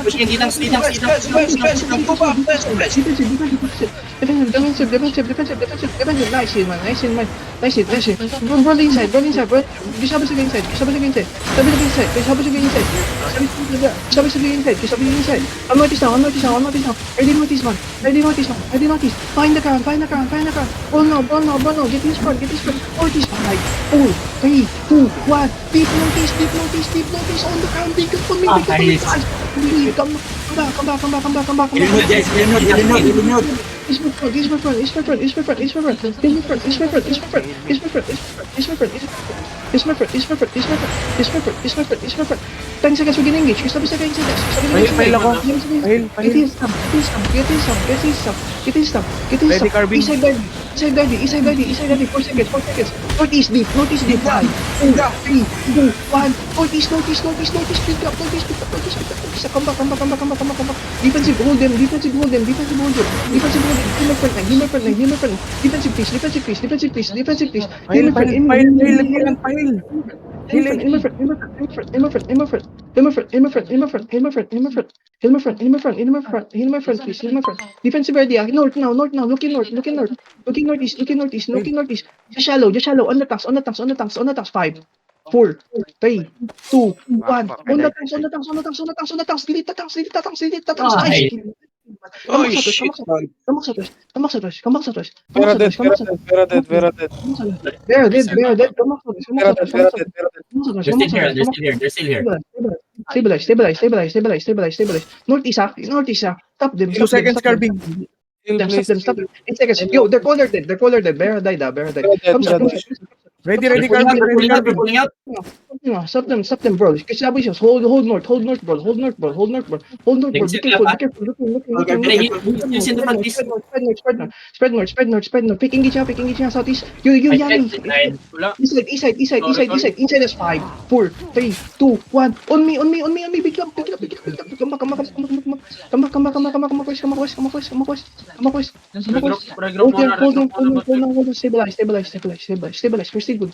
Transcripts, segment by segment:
pushing in, D-tanks. Defensive. Nice hit, man. Nice hit. Roll inside, bro. Kisabi inside. Sabi inside. One more this now. Early notice, man. Find the crown. Ball now. Get this front. Ortiz, 5, 4, 3, 2, 1. Deep notice. On the ground. Big up on me. Come back. It's my front. 10 seconds, we can engage. Sabi sa engage. Fail ako. Get his stop. Ready, Carving. East side diving. 4 seconds. Northeast deep. 5, 4, 3, 2, 1. Northeast. Pick up. Come back. Defensive, hold them. Defensive, please. File. In my front. Please. Defensive ready. North now. Looking northeast. Just shallow. On the tanks. 5, 4, 3, 2, 1. On the tanks. Delete the tanks. Nice. Oh shit, man. Come back sa trash. Vera dead. They're dead. Come back sa trash. They're still here. Stabilize. Northeast. Stop them. 2 seconds, Carving. Stop them. 8 seconds. Yo, they're color dead. Vera died. Come Ready, Pulling Carving. out, pulling out. Stop them, bro. Kasi sabi siya, hold north, bro. Hold north, bro. Be careful. Use in the front, please. Spread north. Picking each other, southeast. You yelling. East side. Inside is 5, 4, 3, 2, 1. On me. Big up. Come back. Hold on. Stabilize. We're still good.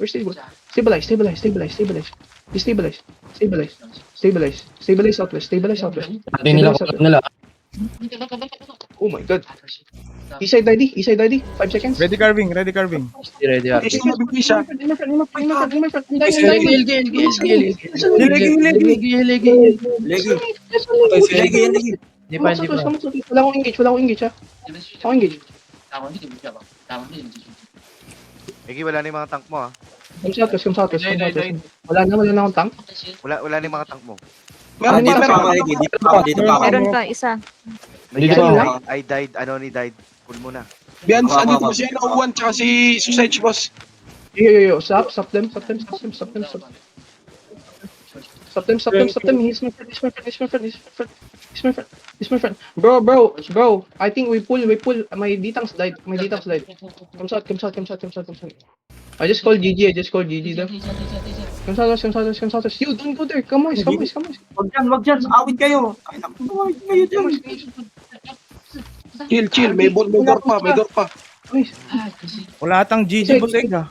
Stabilize. Stabilize southwest. Oh my god. East side ID. 5 seconds. Ready, Carving. Ready. Wala akong engage ha. Ako engage. Egi, wala na yung mga tank mo, ha? Come southwest. Wala na akong tank. Wala na yung mga tank mo. Dito pa ako. Meron pa, isa. I died, Anony died. Pull mo na. Bian, andito po si Uwan tsaka si Sausage Boss. Yo. Stop them. He's my friend. Bro. I think we pull. My D-tanks died. Come south. I just called GG there. Come south. You don't go there. Come on. Wag dyan. Awit kayo. Chill. May door pa. Nice. Wala atang GG, boss, Ega.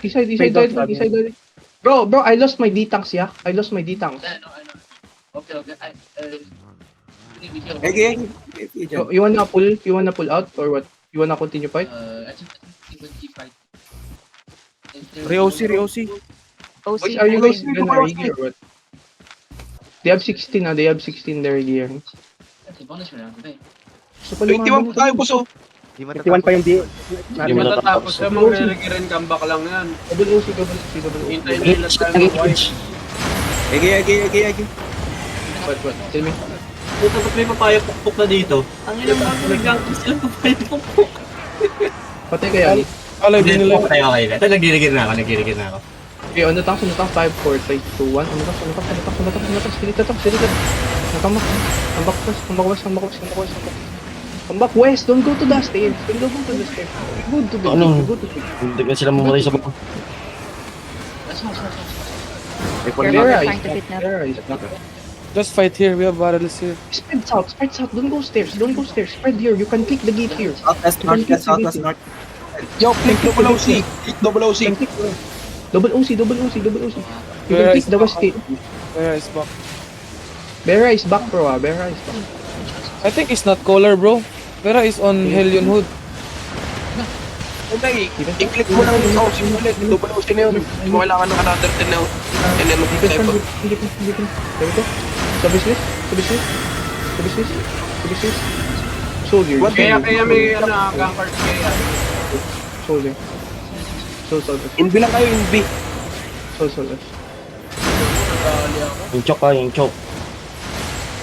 East side. Bro, I lost my D-tanks, yeah? Okay. Egi. You wanna pull out or what? You wanna continue fight? Re-OC. OC. Are you guys gonna ready or what? They have 16 there here. So, 21 po tayo, boss. Di 51 pa yung B. Hindi matatapos na mag-re-rin comeback lang yan. Double OC. Hintayin nila tayo ng white. Egi. What? Tell me. Puta, ba't may papaya pukpuk na dito? Ang ilang mga nag-gangkis sila papaya pukpuk. Patay kaya. Alay, din nila. Okay. Ito, nagdirigir na ako. Okay, on the tanks, 5, 4, 3, 2, 1. On the tanks. Silita. Come back west. Don't go to the stairs. Go to the stairs. Hindi ka sila mamatay sa bako. Vera Trying to fit na. Just fight here. We have barrels here. Spread south. Don't go stairs. Spread here. You can click the gate here. Southwest north. Yo, click double OC. Double OC. You can Where click is the west gate. Where is back? Vera is back, bro. Vera is back. I think it's not Collar, bro. Vera is on Hellion Hood. Hindi, i-click mo lang yung OC ulit. Double OC na yun. Hindi mo kailangan ng another 10 na and then Defense mag-type. front, defense. There we go. Subislis. Soldier. Kaya may gankard kaya. Soldier. Soldier. Inbi lang kayo, inbi. Soldier. Yung choke ka, yung choke.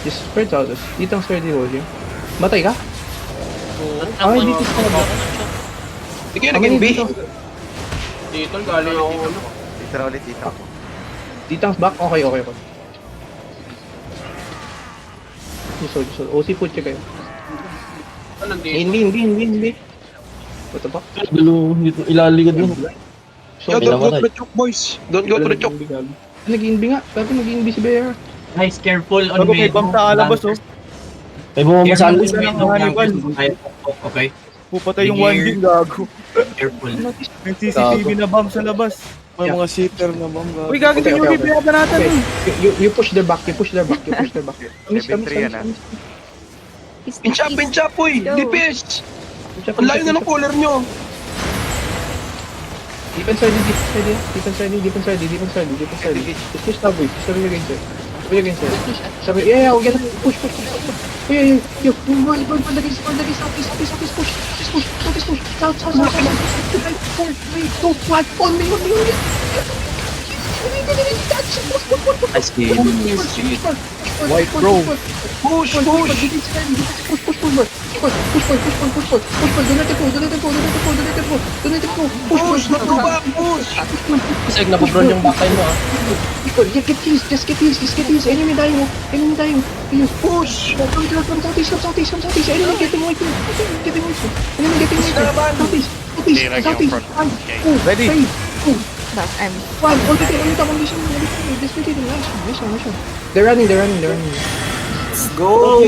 Just spread out us. Dito ang spread yung Soldier. Matay ka? Ay, dito sa kabak. Hindi kayo nag-inbi. Dito, galing ako. Dito na ulit, dito. Dito ang back. Okay. Yung Soldier. OC put kayo. Nandito. Inbi. What the fuck? Gulo, ilaligad mo. Yo, don't go to the choke, boys. Don't go to the choke. Nag-inbi nga. Sabi nag-inbi si Bear. Guys, careful on Bago may bump sa alabas, oh. May bumamasal. Isa lang ang Hannibal. Okay, Pupatay yung 1 gago. careful. May CCTV na bomb sa labas. May mga shooter na bomb, gago. Uy, gago Okay, yung okay. binabanatan, Okay. eh. You push their back. Miss. 7-3 yan, ah. Pincha, boy. DPS. Ang layo na ng collar nyo. Defense ready. Just push that way. Sabi against it. Sabi, yeah, we gotta push. Yeah. Run against, southeast, push. South. 4, 3, 2, 1, on me. I see. White bro. Push. Push. Donate po. Push, not go back, push. Kasi napabron yung backline mo ah. Just get heals. Enemy dying. Push. From southeast. Enemy getting away. Southeast. Ready. Back, I'm They're running. Go.